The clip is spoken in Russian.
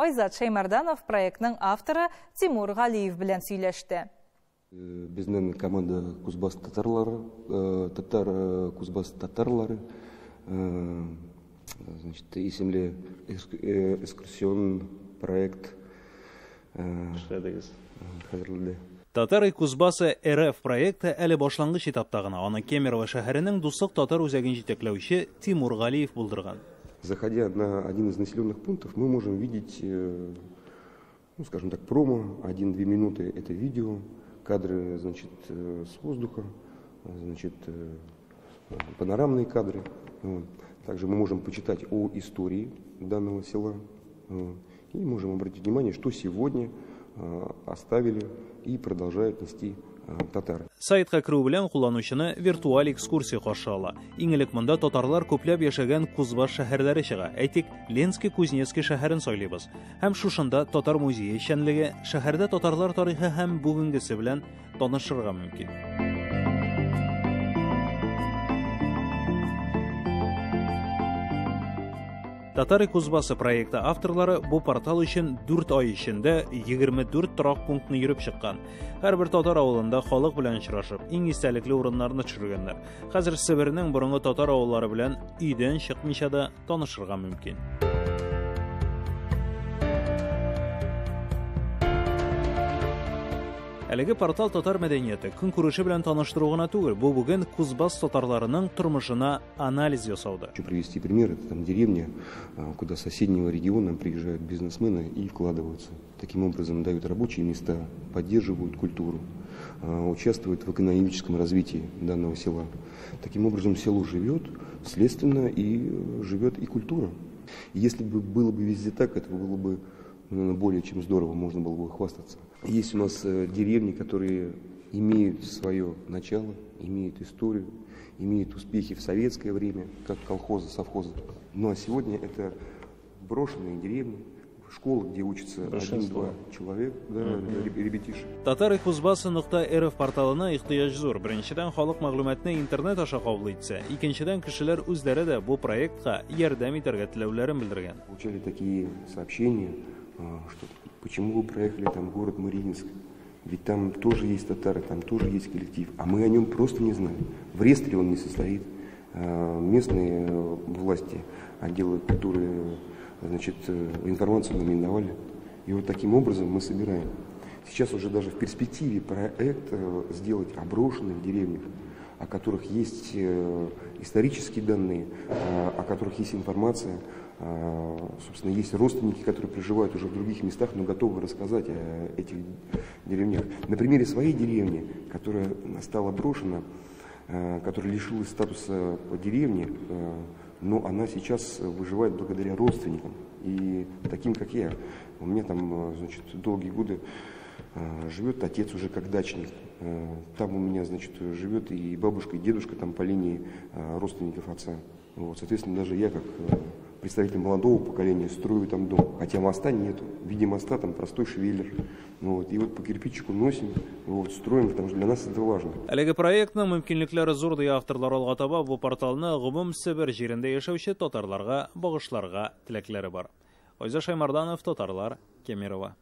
Айзат Шаймарданов проектның авторы Тимур Галиев белән сөйләште. Безнең команда Кузбасс татарлары, Кузбасс татарлары, значит, исемле экскурсион проект хәзерләде. Татар Кузбассы РФ проекты әле башлангыч этапта гына. Аны Кемерово шәһәренең Дуслык татар үзәген җитәкләүче Тимур Галиев булдырган. Заходя на один из населенных пунктов, мы можем видеть, ну, скажем так, промо, 1-2 минуты это видео, кадры, значит, с воздуха, значит, панорамные кадры. Также мы можем почитать о истории данного села и можем обратить внимание, что сегодня оставили и продолжают нести татары. Сайтка керү белән кулланучыны виртуаль экскурсия каршы ала. Иң элек монда татарлар күпләп яшәгән Кузбасс шәһәрләре чыга. Әйтик, Ленский, Кузнецкий шәһәрен сайлыйбыз. Һәм шушында татар музее эшчәнлеге, шәһәрдә татарлар тарихы һәм бүгенгесе белән танышырга мөмкин. Татар Кузбассы проекты авторлары бу портал өчен 4 ай эчендә 24 торак пунктны йөреп чыккан. Һәрбер татар авылында халык белән очрашып, иң истәлекле урыннарны төшергәннәр. Хәзер Себернең борынгы татар авыллары белән өйдән чыкмыйча да танышырга мөмкин. Әлеге портал татар мәдәнияте көнкүреше белән таныштыру гына түгел, бу бүген Кузбасс татарларының тормышына анализ ясауда. Хочу привести пример, это там деревня, куда с соседнего региона приезжают бизнесмены и вкладываются. Таким образом дают рабочие места, поддерживают культуру, участвуют в экономическом развитии данного села. Таким образом село живет, следственно и живет и культура. И если бы было бы везде так, это было бы более чем здорово, можно было бы хвастаться. Есть у нас деревни, которые имеют свое начало, имеют историю, имеют успехи в советское время, как колхозы, совхозы. Ну а сегодня это брошенные деревни, школы, где учатся 1-2 человек, ребятишек. Татар Кузбассы.рф порталына ихтыяҗ зур. Беренчедән халык мәгълүматны интернет аша кабул итсә, икенчедән кешеләр үзләре дә бу проектка ярдәм итәргә теләүләрен белдергән. Получали такие сообщения, что почему вы проехали там в город Мариинск, ведь там тоже есть татары, там тоже есть коллектив, а мы о нем просто не знаем. В реестре он не состоит. Местные власти, отделы культуры, значит, информацию нам не давали. И вот таким образом мы собираем. Сейчас уже даже в перспективе проект сделать о брошенных деревнях, о которых есть исторические данные, о которых есть информация. Собственно, есть родственники, которые проживают уже в других местах, но готовы рассказать о этих деревнях. На примере своей деревни, которая стала брошена, которая лишилась статуса деревни, но она сейчас выживает благодаря родственникам. И таким, как я. У меня там, значит, долгие годы живет отец уже как дачник. Там у меня, значит, живет и бабушка, и дедушка там по линии родственников отца. Вот, соответственно, даже я как представитель молодого поколения строю там дом. Хотя моста нету. В виде моста там простой швеллер. Вот, и вот по кирпичику носим, вот, строим, потому что для нас это важно. Әлеге проектның мөмкинлекләре зур ди авторлар алга таба бу порталны гомум Себер җирендә яшәүче татарларга багышларга теләкләре бар. Айзат Шаймарданов, Татарлар, Кемерово.